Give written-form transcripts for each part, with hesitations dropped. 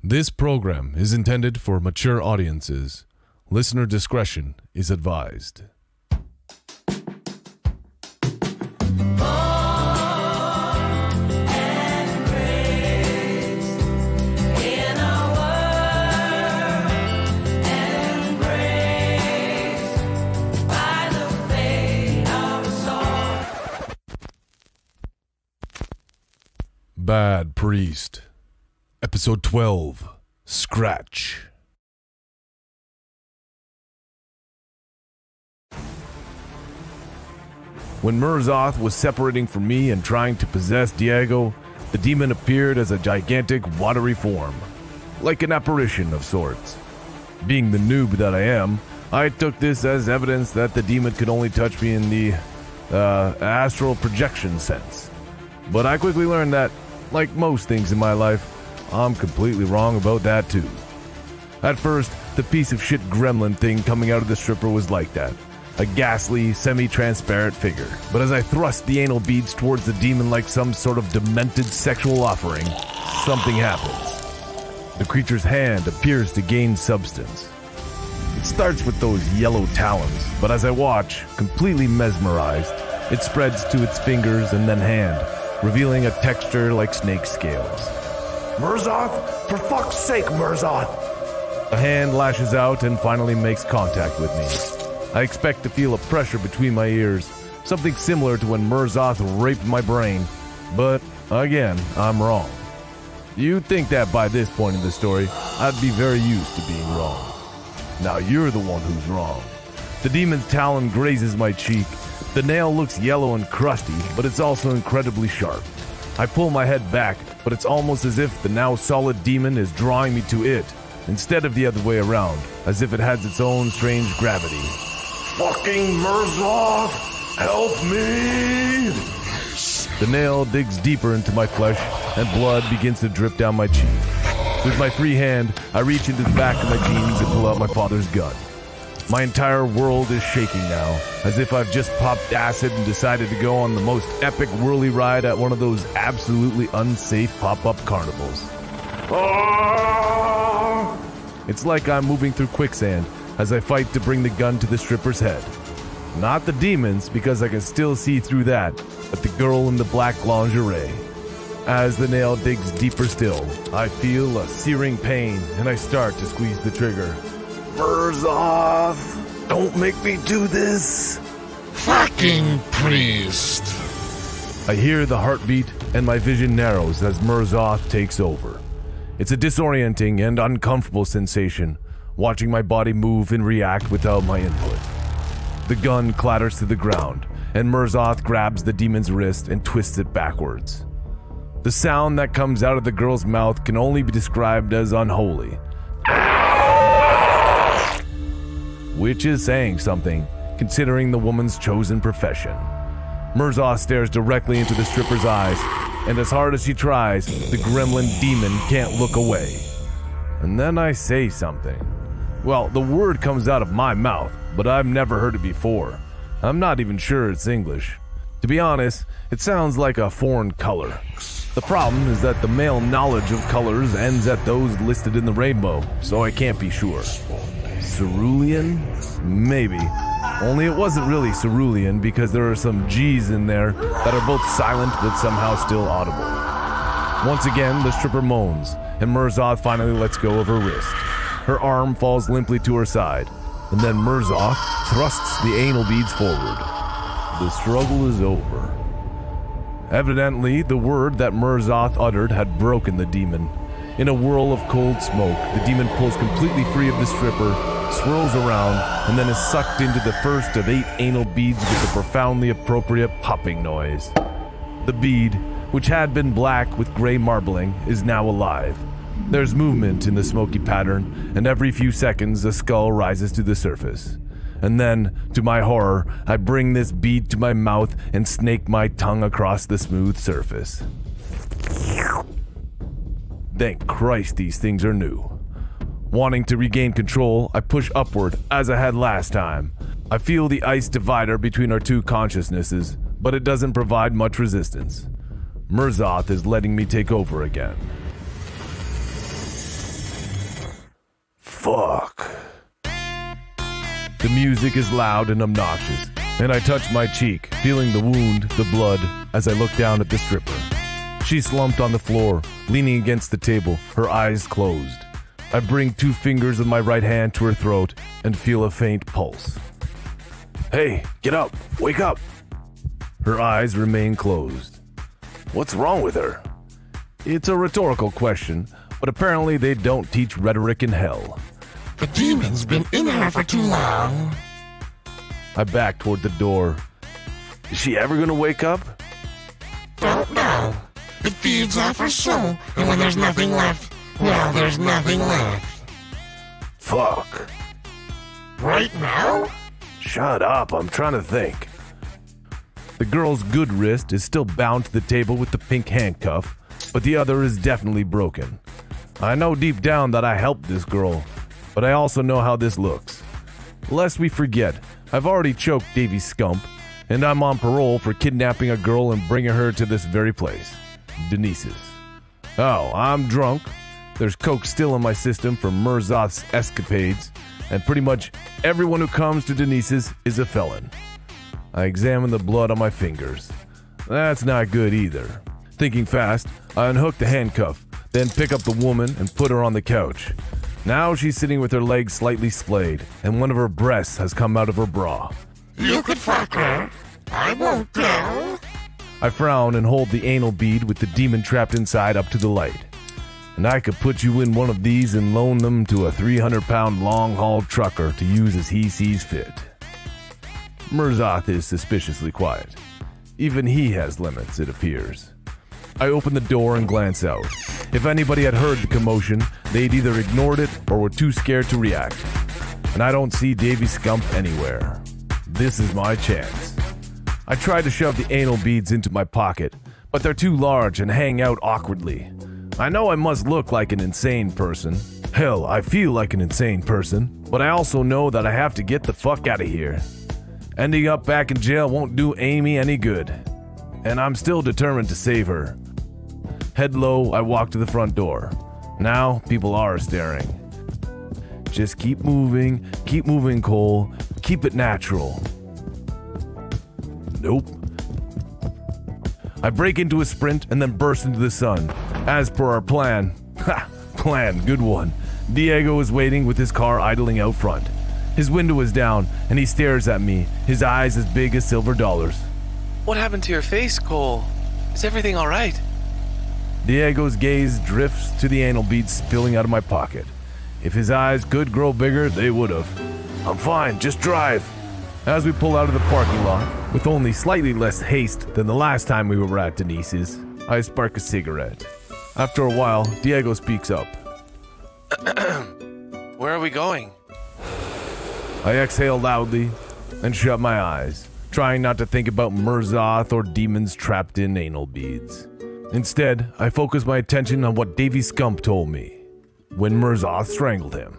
This program is intended for mature audiences. Listener discretion is advised. Bad Priest. Episode 12. Scratch. When Murzoth was separating from me and trying to possess Diego, the demon appeared as a gigantic watery form, like an apparition of sorts. Being the noob that I am, I took this as evidence that the demon could only touch me in the astral projection sense. But I quickly learned that, like most things in my life, I'm completely wrong about that too. At first, the piece of shit gremlin thing coming out of the stripper was like that, a ghastly, semi-transparent figure. But as I thrust the anal beads towards the demon like some sort of demented sexual offering, something happens. The creature's hand appears to gain substance. It starts with those yellow talons, but as I watch, completely mesmerized, it spreads to its fingers and then hand, revealing a texture like snake scales. Murzoth? For fuck's sake, Murzoth! A hand lashes out and finally makes contact with me. I expect to feel a pressure between my ears, something similar to when Murzoth raped my brain, but again, I'm wrong. You'd think that by this point in the story, I'd be very used to being wrong. Now you're the one who's wrong. The demon's talon grazes my cheek. The nail looks yellow and crusty, but it's also incredibly sharp. I pull my head back, but it's almost as if the now solid demon is drawing me to it, instead of the other way around, as if it has its own strange gravity. Fucking Murzoth! Help me! The nail digs deeper into my flesh, and blood begins to drip down my cheek. With my free hand, I reach into the back of my jeans and pull out my father's gun. My entire world is shaking now, as if I've just popped acid and decided to go on the most epic whirly ride at one of those absolutely unsafe pop-up carnivals. Ah! It's like I'm moving through quicksand as I fight to bring the gun to the stripper's head. Not the demons, because I can still see through that, but the girl in the black lingerie. As the nail digs deeper still, I feel a searing pain, and I start to squeeze the trigger. Murzoth, don't make me do this. Fucking priest. I hear the heartbeat and my vision narrows as Murzoth takes over. It's a disorienting and uncomfortable sensation, watching my body move and react without my input. The gun clatters to the ground, and Murzoth grabs the demon's wrist and twists it backwards. The sound that comes out of the girl's mouth can only be described as unholy, which is saying something, considering the woman's chosen profession. Murzoth stares directly into the stripper's eyes, and as hard as she tries, the gremlin demon can't look away. And then I say something. Well, the word comes out of my mouth, but I've never heard it before. I'm not even sure it's English. To be honest, it sounds like a foreign color. The problem is that the male knowledge of colors ends at those listed in the rainbow, so I can't be sure. Cerulean? Maybe. Only it wasn't really cerulean because there are some G's in there that are both silent but somehow still audible. Once again, the stripper moans, and Murzoth finally lets go of her wrist. Her arm falls limply to her side, and then Murzoth thrusts the anal beads forward. The struggle is over. Evidently, the word that Murzoth uttered had broken the demon. In a whirl of cold smoke, the demon pulls completely free of the stripper, swirls around, and then is sucked into the first of 8 anal beads with a profoundly appropriate popping noise. The bead, which had been black with gray marbling, is now alive. There's movement in the smoky pattern, and every few seconds a skull rises to the surface. And then, to my horror, I bring this bead to my mouth and snake my tongue across the smooth surface. Thank Christ these things are new. Wanting to regain control, I push upward, as I had last time. I feel the ice divider between our two consciousnesses, but it doesn't provide much resistance. Murzoth is letting me take over again. Fuck. The music is loud and obnoxious, and I touch my cheek, feeling the wound, the blood, as I look down at the stripper. She's slumped on the floor, leaning against the table, her eyes closed. I bring 2 fingers of my right hand to her throat and feel a faint pulse. Hey, get up, wake up. Her eyes remain closed. What's wrong with her? It's a rhetorical question, but apparently they don't teach rhetoric in hell. The demon's been in her for too long. I back toward the door. Is she ever gonna wake up? Don't know. It feeds off her soul, and when there's nothing left, well, there's nothing left. Fuck. Right now? Shut up, I'm trying to think. The girl's good wrist is still bound to the table with the pink handcuff, but the other is definitely broken. I know deep down that I helped this girl, but I also know how this looks. Lest we forget, I've already choked Davy Scump, and I'm on parole for kidnapping a girl and bringing her to this very place, Denise's. Oh, I'm drunk. There's coke still in my system from Mirzoth's escapades, and pretty much everyone who comes to Denise's is a felon. I examine the blood on my fingers. That's not good either. Thinking fast, I unhook the handcuff, then pick up the woman and put her on the couch. Now she's sitting with her legs slightly splayed, and one of her breasts has come out of her bra. You could fuck her. I won't tell. I frown and hold the anal bead with the demon trapped inside up to the light. And I could put you in one of these and loan them to a 300-pound long-haul trucker to use as he sees fit. Mirzoth is suspiciously quiet. Even he has limits, it appears. I open the door and glance out. If anybody had heard the commotion, they'd either ignored it or were too scared to react. And I don't see Davy Scump anywhere. This is my chance. I try to shove the anal beads into my pocket, but they're too large and hang out awkwardly. I know I must look like an insane person. Hell, I feel like an insane person, but I also know that I have to get the fuck out of here. Ending up back in jail won't do Amy any good, and I'm still determined to save her. Head low, I walk to the front door. Now, people are staring. Just keep moving, Cole. Keep it natural. Nope. I break into a sprint and then burst into the sun. As per our plan. Ha! Plan, good one. Diego is waiting with his car idling out front. His window is down, and he stares at me, his eyes as big as silver dollars. What happened to your face, Cole? Is everything all right? Diego's gaze drifts to the anal beads spilling out of my pocket. If his eyes could grow bigger, they would have. I'm fine, just drive. As we pull out of the parking lot, with only slightly less haste than the last time we were at Denise's, I spark a cigarette. After a while, Diego speaks up. Where are we going? I exhale loudly and shut my eyes, trying not to think about Mirzoth or demons trapped in anal beads. Instead, I focus my attention on what Davy Scump told me when Mirzoth strangled him.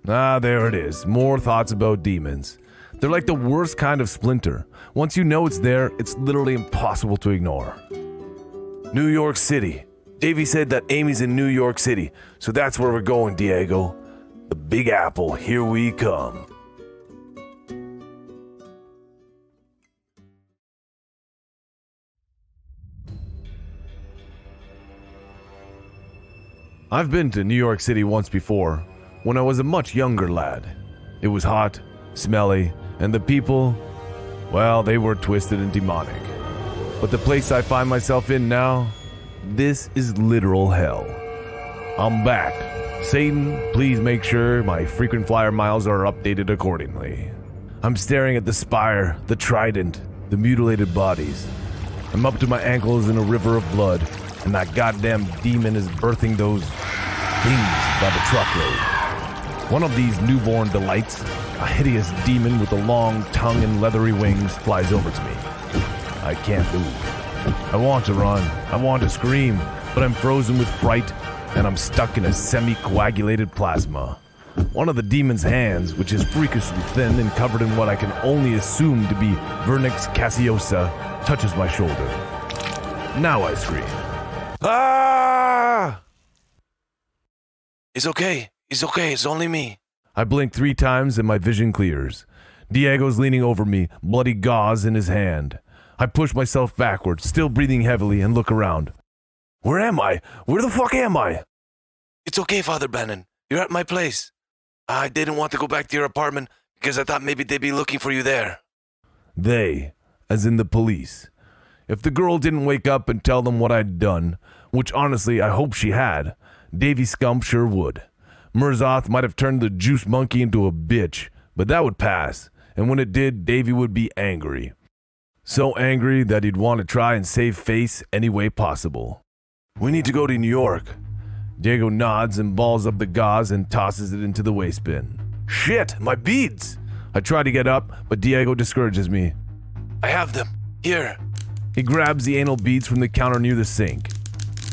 Ah, there it is. More thoughts about demons. They're like the worst kind of splinter. Once you know it's there, it's literally impossible to ignore. New York City. Davy said that Amy's in New York City, so that's where we're going, Diego. The Big Apple, here we come. I've been to New York City once before, when I was a much younger lad. It was hot, smelly, and the people, well, they were twisted and demonic. But the place I find myself in now, this is literal hell. I'm back. Satan, please make sure my frequent flyer miles are updated accordingly. I'm staring at the spire, the trident, the mutilated bodies. I'm up to my ankles in a river of blood, and that goddamn demon is birthing those things by the truckload. One of these newborn delights, a hideous demon with a long tongue and leathery wings, flies over to me. I can't move. I want to run. I want to scream, but I'm frozen with fright, and I'm stuck in a semi-coagulated plasma. One of the demon's hands, which is freakishly thin and covered in what I can only assume to be Vernix caseosa, touches my shoulder. Now I scream. Ah! It's okay. It's okay. It's only me. I blink 3 times and my vision clears. Diego's leaning over me, bloody gauze in his hand. I push myself backward, still breathing heavily, and look around. Where am I? Where the fuck am I? It's okay, Father Bannen. You're at my place. I didn't want to go back to your apartment because I thought maybe they'd be looking for you there. They, as in the police. If the girl didn't wake up and tell them what I'd done, which honestly I hope she had, Davy Scump sure would. Murzoth might have turned the juice monkey into a bitch, but that would pass, and when it did, Davy would be angry. So angry that he'd want to try and save face any way possible. We need to go to New York. Diego nods and balls up the gauze and tosses it into the waste bin. Shit, my beads! I try to get up, but Diego discourages me. I have them. Here. He grabs the anal beads from the counter near the sink.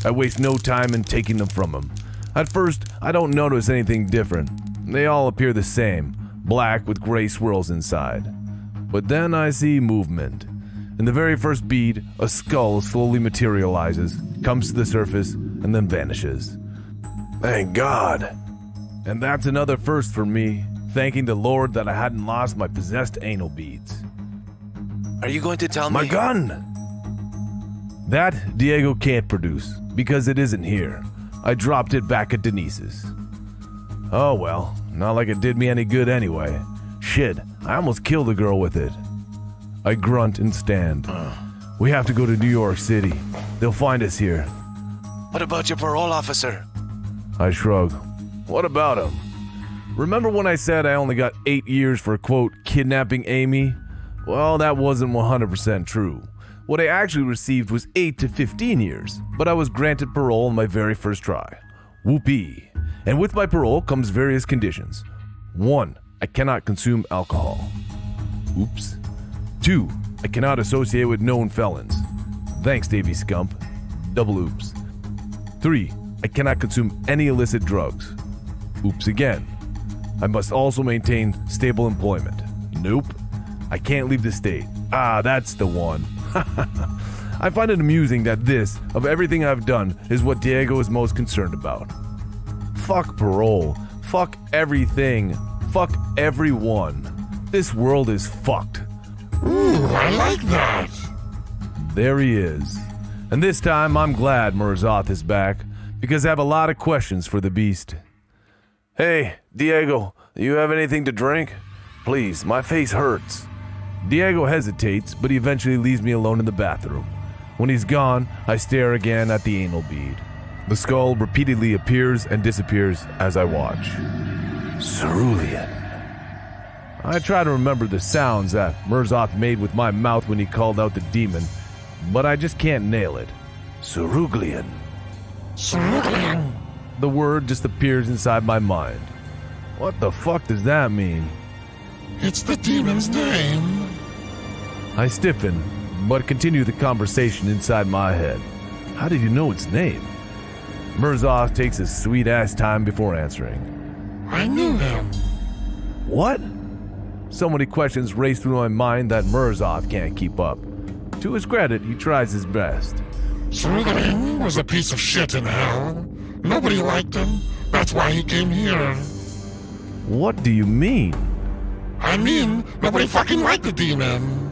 I waste no time in taking them from him. At first, I don't notice anything different. They all appear the same, black with gray swirls inside. But then I see movement. In the very first bead, a skull slowly materializes, comes to the surface, and then vanishes. Thank God. And that's another first for me, thanking the Lord that I hadn't lost my possessed anal beads. Are you going to tell me? My gun! That Diego can't produce, because it isn't here. I dropped it back at Denise's. Oh well, not like it did me any good anyway. Shit, I almost killed a girl with it. I grunt and stand. We have to go to New York City. They'll find us here. What about your parole officer? I shrug. What about him? Remember when I said I only got 8 years for, quote, kidnapping Amy? Well, that wasn't 100% true. What I actually received was 8 to 15 years, but I was granted parole on my very first try. Whoopee. And with my parole comes various conditions. 1. I cannot consume alcohol. Oops. 2. I cannot associate with known felons. Thanks, Davy Scump. Double oops. 3. I cannot consume any illicit drugs. Oops again. I must also maintain stable employment. Nope. I can't leave the state. Ah, that's the one. I find it amusing that this, of everything I've done, is what Diego is most concerned about. Fuck parole. Fuck everything. Fuck everyone. This world is fucked. Ooh, I like that. There he is. And this time I'm glad Murzoth is back, because I have a lot of questions for the beast. Hey, Diego, do you have anything to drink? Please, my face hurts. Diego hesitates, but he eventually leaves me alone in the bathroom. When he's gone, I stare again at the anal bead. The skull repeatedly appears and disappears as I watch. Cerulean. I try to remember the sounds that Murzoth made with my mouth when he called out the demon, but I just can't nail it. Cerulean. Cerulean. The word just appears inside my mind. What the fuck does that mean? It's the demon's name. I stiffen, but continue the conversation inside my head. How did you know its name? Murzoth takes his sweet-ass time before answering. I knew him. What? So many questions race through my mind that Murzoth can't keep up. To his credit, he tries his best. Cerulean was a piece of shit in hell. Nobody liked him. That's why he came here. What do you mean? I mean, nobody fucking liked the demon.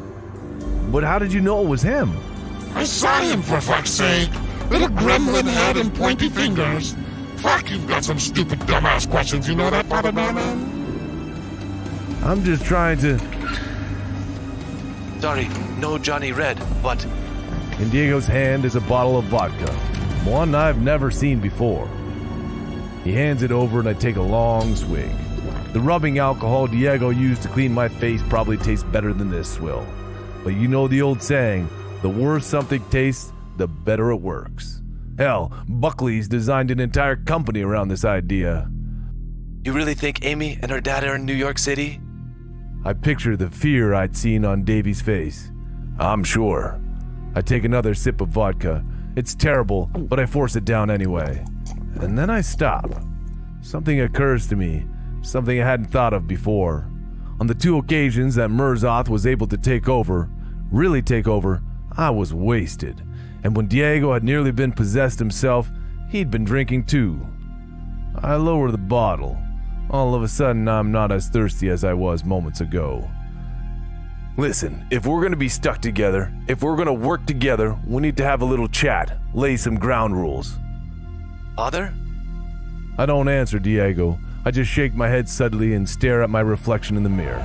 But how did you know it was him? I saw him, for fuck's sake. Little gremlin head and pointy fingers. Fuck, you've got some stupid dumbass questions, you know that, Father Bannen? I'm just trying to... Sorry, no Johnny Red, but... In Diego's hand is a bottle of vodka. One I've never seen before. He hands it over and I take a long swig. The rubbing alcohol Diego used to clean my face probably tastes better than this swill. But you know the old saying, the worse something tastes, the better it works. Hell, Buckley's designed an entire company around this idea. You really think Amy and her dad are in New York City? I picture the fear I'd seen on Davy's face. I'm sure. I take another sip of vodka. It's terrible, but I force it down anyway. And then I stop. Something occurs to me, something I hadn't thought of before. On the 2 occasions that Murzoth was able to take over, really take over, I was wasted. And when Diego had nearly been possessed himself, he'd been drinking too. I lower the bottle. All of a sudden, I'm not as thirsty as I was moments ago. Listen, if we're gonna be stuck together, if we're gonna work together, we need to have a little chat, lay some ground rules. Father? I don't answer, Diego. I just shake my head suddenly and stare at my reflection in the mirror.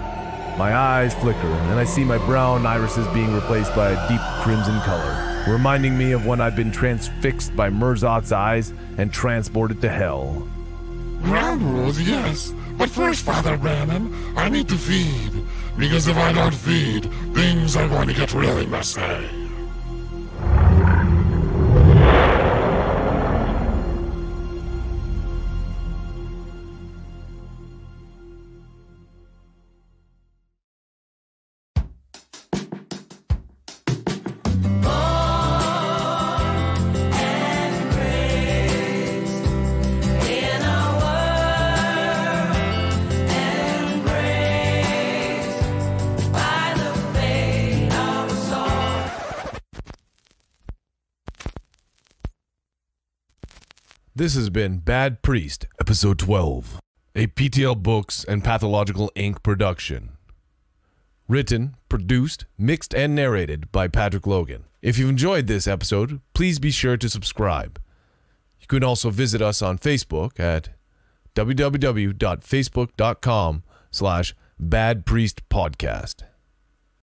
My eyes flicker, and I see my brown irises being replaced by a deep crimson color, reminding me of when I've been transfixed by Mirzot's eyes and transported to hell. Ground rules, yes. But first, Father Bannen, I need to feed. Because if I don't feed, things are going to get really messy. This has been Bad Priest, Episode 12, a PTL Books and Pathological Inc. production. Written, produced, mixed, and narrated by Patrick Logan. If you've enjoyed this episode, please be sure to subscribe. You can also visit us on Facebook at www.facebook.com/badpriestpodcast.